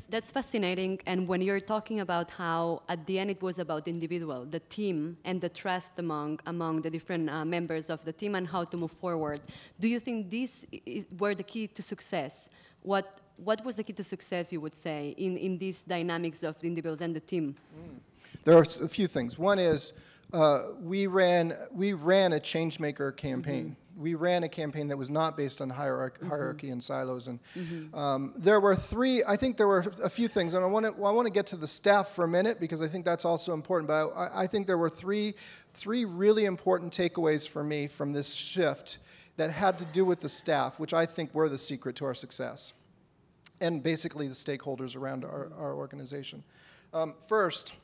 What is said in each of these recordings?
That's fascinating. And when you're talking about how at the end it was about the individual, the team, and the trust among the different members of the team and how to move forward, do you think these were the key to success? What was the key to success, you would say, in these dynamics of the individuals and the team? There are a few things. One is we ran a Changemaker campaign. We ran a campaign that was not based on hierarchy and silos. And there were I think there were a few things. And I want to get to the staff for a minute because I think that's also important. But I think there were three really important takeaways for me from this shift that had to do with the staff, which I think were the secret to our success, and basically the stakeholders around our organization. First,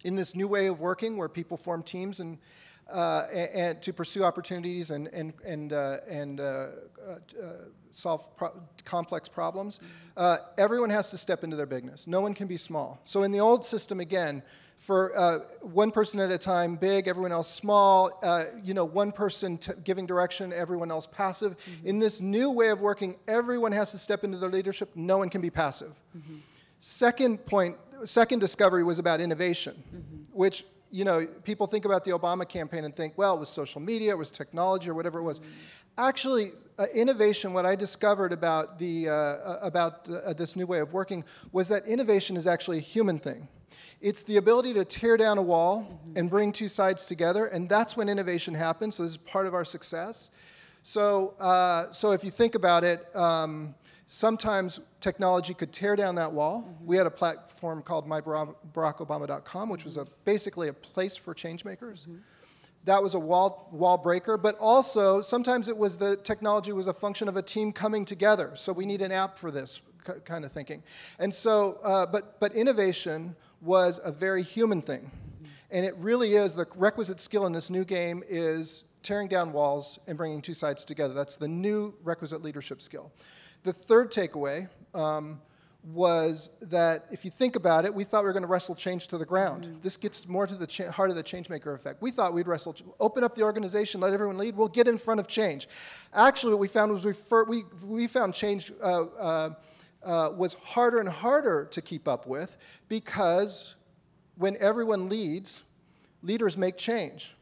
in this new way of working where people form teams and to pursue opportunities and solve complex problems, everyone has to step into their bigness. No one can be small. So in the old system, again, for one person at a time, big, everyone else small, one person giving direction, everyone else passive. In this new way of working, everyone has to step into their leadership. No one can be passive. Second discovery was about innovation, which, people think about the Obama campaign and think, well, it was social media, it was technology, or whatever it was. Actually, innovation, what I discovered about this new way of working was that innovation is actually a human thing. It's the ability to tear down a wall and bring two sides together, and that's when innovation happens. So this is part of our success. So if you think about it, sometimes technology could tear down that wall. We had a platform called mybarackobama.com, which was basically a place for change makers. That was a wall breaker, but also sometimes it was the technology was a function of a team coming together. So we need an app for this kind of thinking. And so, but innovation was a very human thing. And it really is the requisite skill in this new game is tearing down walls and bringing two sides together. That's the new requisite leadership skill. The third takeaway was that if you think about it, we thought we were going to wrestle change to the ground. This gets more to the heart of the Changemaker effect. We thought we'd open up the organization, let everyone lead, we'll get in front of change. Actually, what we found was we found change was harder and harder to keep up with because when everyone leads, leaders make change.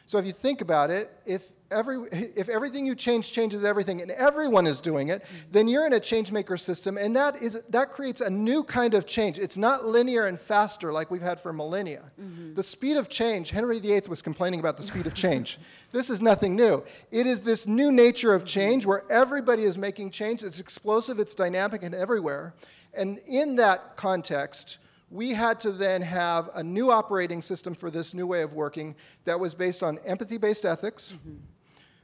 So if you think about it, if everything you changes everything, and everyone is doing it, then you're in a changemaker system, and that creates a new kind of change. It's not linear and faster like we've had for millennia. The speed of change, Henry VIII was complaining about the speed of change. This is nothing new. It is this new nature of change where everybody is making change. It's explosive, it's dynamic, and everywhere. And in that context, we had to then have a new operating system for this new way of working that was based on empathy-based ethics.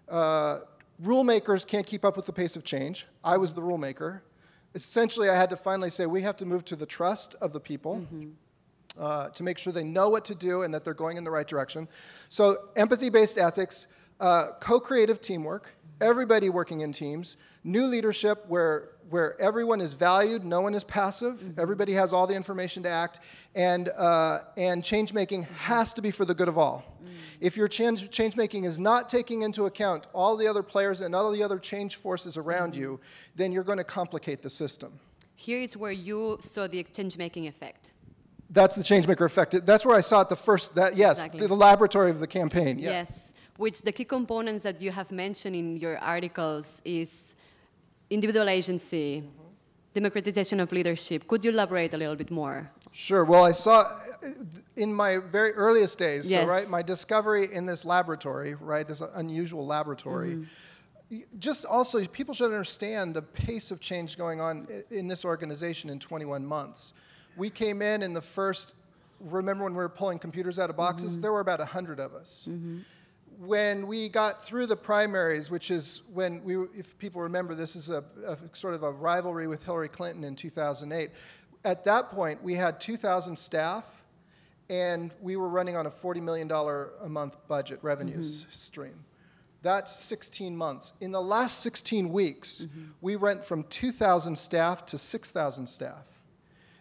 Rule makers can't keep up with the pace of change. I was the rule maker. Essentially, I had to finally say we have to move to the trust of the people to make sure they know what to do and that they're going in the right direction. So empathy-based ethics, co-creative teamwork, everybody working in teams, new leadership where everyone is valued, no one is passive, everybody has all the information to act, and change-making has to be for the good of all. If your change-making is not taking into account all the other players and all the other change forces around you, then you're going to complicate the system. Here is where you saw the change-making effect. That's the Changemaker effect. That's where I saw it the first, yes, exactly. The laboratory of the campaign. Yeah. Yes, which the key components that you have mentioned in your articles is individual agency, democratization of leadership. Could you elaborate a little bit more? Sure. Well, I saw in my very earliest days, yes. So, right, my discovery in this laboratory, right, this unusual laboratory, just also people should understand the pace of change going on in this organization in 21 months. We came in the first, remember when we were pulling computers out of boxes? There were about 100 of us. When we got through the primaries, which is when if people remember, this is a sort of a rivalry with Hillary Clinton in 2008. At that point, we had 2,000 staff, and we were running on a $40 million a month budget revenues stream. That's 16 months. In the last 16 weeks, we went from 2,000 staff to 6,000 staff.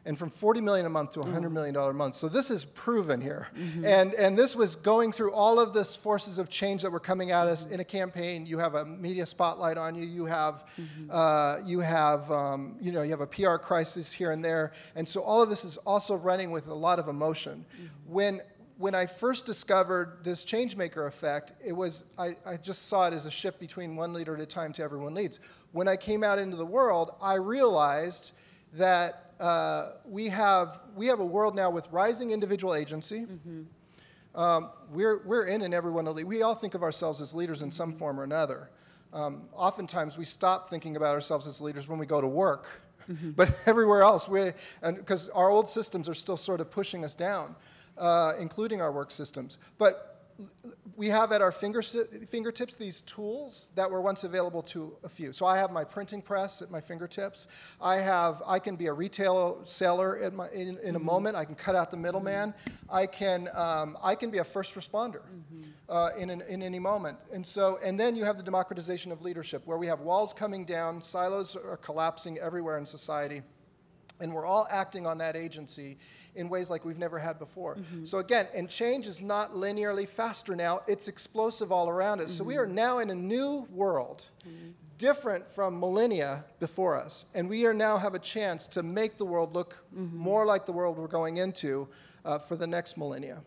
and from 40 million a month to $100 million a month. So this is proven here. And this was going through all of this forces of change that were coming at us in a campaign. You have a media spotlight on you. You have, you have a PR crisis here and there. And so all of this is also running with a lot of emotion. When I first discovered this Changemaker effect, I just saw it as a shift between one leader at a time to everyone leads. When I came out into the world, I realized that we have a world now with rising individual agency. We're in and everyone to lead. We all think of ourselves as leaders in some form or another. Oftentimes we stop thinking about ourselves as leaders when we go to work, but everywhere else, because our old systems are still sort of pushing us down. Including our work systems. But we have at our fingertips these tools that were once available to a few. So I have my printing press at my fingertips. I can be a retail seller in a moment. I can cut out the middleman. I can be a first responder in any moment. And then you have the democratization of leadership, where we have walls coming down, silos are collapsing everywhere in society, and we're all acting on that agency in ways like we've never had before. So again, and change is not linearly faster now, it's explosive all around us. So we are now in a new world, different from millennia before us. And we now have a chance to make the world look more like the world we're going into for the next millennia.